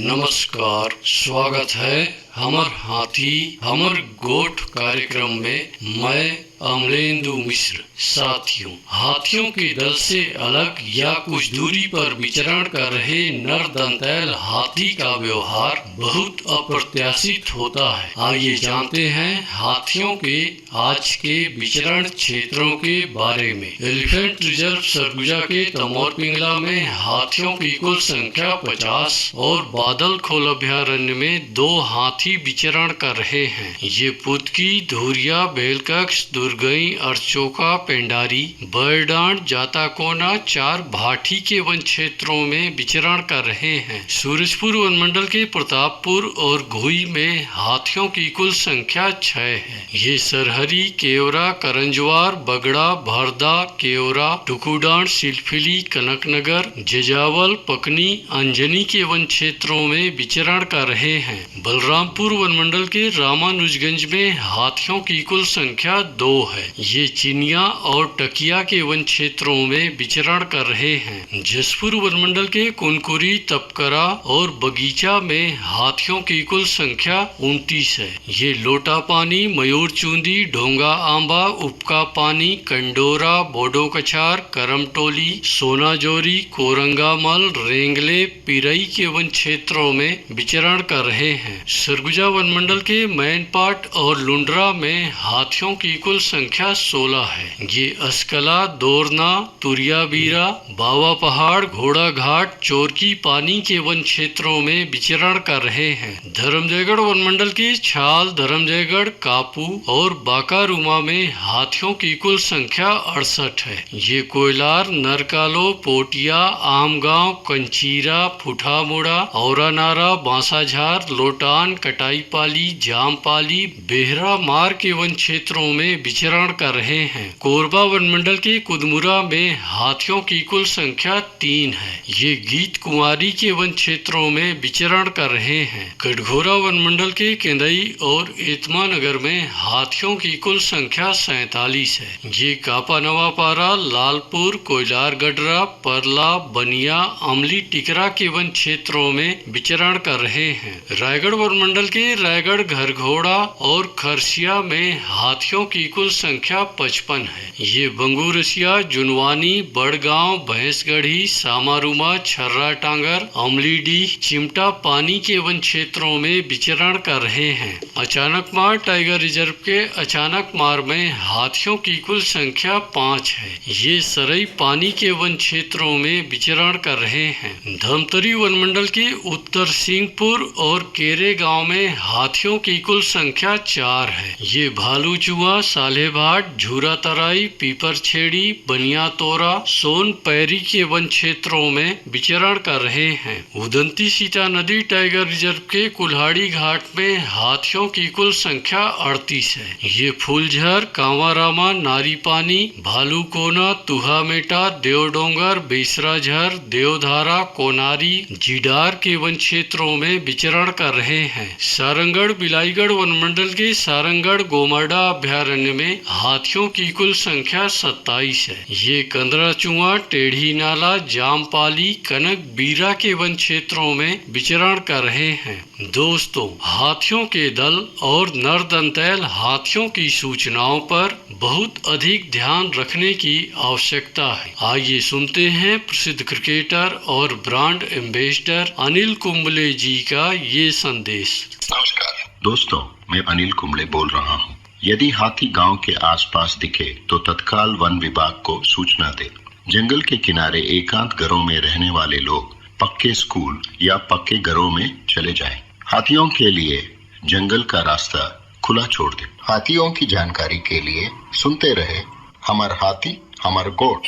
नमस्कार, स्वागत है हमर हाथी हमर गोठ कार्यक्रम में। मैं अमलेंदु मिश्र। साथियों, हाथियों के दल से अलग या कुछ दूरी पर विचरण कर रहे नर दंतैल हाथी का व्यवहार बहुत अप्रत्याशित होता है। आइए जानते हैं हाथियों के आज के विचरण क्षेत्रों के बारे में। एलिफेंट रिजर्व सरगुजा के तमोर पिंगला में हाथियों की कुल संख्या 50 और बादल खोल अभयारण्य में 2 हाथी विचरण कर रहे हैं। ये पुतकी, धुरिया, बेलकक्ष, दुर्गई, अरचोका, पेंडारी, बरडांड, जाताकोना 4 भाटी के वन क्षेत्रों में विचरण कर रहे हैं। सूरजपुर वन मंडल के प्रतापपुर और घुई में हाथियों की कुल संख्या 6 है। ये सरहरी, केवरा, करंजवार, बगड़ा, भरदा, केवरा, टुकुडांड, सिलफिली, कनकनगर, जजावल, पकनी, अंजनी के वन क्षेत्रों में विचरण कर रहे हैं। बलरामपुर वन मंडल के रामानुजगंज में हाथियों की कुल संख्या 2 है। ये चिनिया और टकिया के वन क्षेत्रों में विचरण कर रहे हैं। जसपुर वन मंडल के कुनकुरी, तपकरा और बगीचा में हाथियों की कुल संख्या 29 है। ये लोटा पानी, मयूर चूंदी, ढोंगा आंबा, उपका पानी, कंडोरा, बोडो कछार, करमटोली, सोनाजोरी, कोरंगामल, रेंगले, पिरई के वन क्षेत्रों में विचरण कर रहे हैं। सरगुजा वन मंडल के मैनपाट और लुंड्रा में हाथियों की कुल संख्या 16 है। ये अस्कला, दोरना, तुरिया बीरा, बावा पहाड़, घोड़ा घाट, चोरकी पानी के वन क्षेत्रों में विचरण कर रहे हैं। धर्मजयगढ़ वन मंडल के छाल, धर्मजयगढ़, कापू और बाकारूमा में हाथियों की कुल संख्या 68 है। ये कोयलार, नरकालो, पोटिया, आमगांव, कंचीरा, फुठामुड़ा, औरानारा, बांसाझार, लोटान, कटाईपाली, जामपाली, बेहरा मार के वन क्षेत्रों में विचरण कर रहे हैं। कोरबा वन मंडल के कुदमुरा में हाथियों की कुल संख्या 3 है। ये गीत कुमारी के वन क्षेत्रों में विचरण कर रहे हैं। कटघोरा वन मंडल के केंदई और एतमा नगर में हाथियों की कुल संख्या 47 है। ये कापा नवापारा, लालपुर, कोयलार गडरा, परला, बनिया, अमली टिकरा के वन क्षेत्रों में विचरण कर रहे हैं। रायगढ़ वन मंडल के रायगढ़, घरघोड़ा और खरसिया में हाथियों की कुल संख्या 55 है। ये बंगूरसिया, जुनवानी, बड़गांव, भैंसगढ़ी, सामारूमा, छर्रा टांगर, अमलीडी, चिमटा पानी के वन क्षेत्रों में विचरण कर रहे हैं। अचानक मार टाइगर रिजर्व के अचानक मार में हाथियों की कुल संख्या 5 है। ये सरई पानी के वन क्षेत्रों में विचरण कर रहे हैं। धमतरी वन मंडल के उत्तर सिंहपुर और केरे गांव में हाथियों की कुल संख्या 4 है। ये भालू चुहा, सालेभाट, झूरा तराई, पीपर छेड़ी, बनिया तोरा, सोन पैरी के वन क्षेत्रों में विचरण कर रहे हैं। उदंती सीता नदी टाइगर रिजर्व के कुल्हाड़ी घाट में हाथियों की कुल संख्या 38 है। ये फूलझर, कांवारामा, नारी पानी, भालू कोना, तुहा मेटा, देवडोंगर, बेसराझर, देवधारा, कोनारी, जिडार के वन क्षेत्रों में विचरण कर रहे हैं। सारंगढ़ बिलाईगढ़ वन मंडल के सारंगढ़ गोमरडा अभयारण्य में हाथियों की कुल संख्या 27 है। ये कंदरा चुआ, टेढ़ी नाला, जामपाली, कनक बीरा के वन क्षेत्रों में विचरण कर रहे हैं। दोस्तों, हाथियों के दल और नर दंतैल हाथियों की सूचनाओं पर बहुत अधिक ध्यान रखने की आवश्यकता है। आइए सुनते हैं प्रसिद्ध क्रिकेटर और ब्रांड एम्बेसडर अनिल कुंबले जी का ये संदेश। नमस्कार दोस्तों, मैं अनिल कुंबले बोल रहा हूँ। यदि हाथी गांव के आसपास दिखे तो तत्काल वन विभाग को सूचना दे। जंगल के किनारे एकांत घरों में रहने वाले लोग पक्के स्कूल या पक्के घरों में चले जाएं। हाथियों के लिए जंगल का रास्ता खुला छोड़ दे। हाथियों की जानकारी के लिए सुनते रहे हमार हाथी हमार गोठ।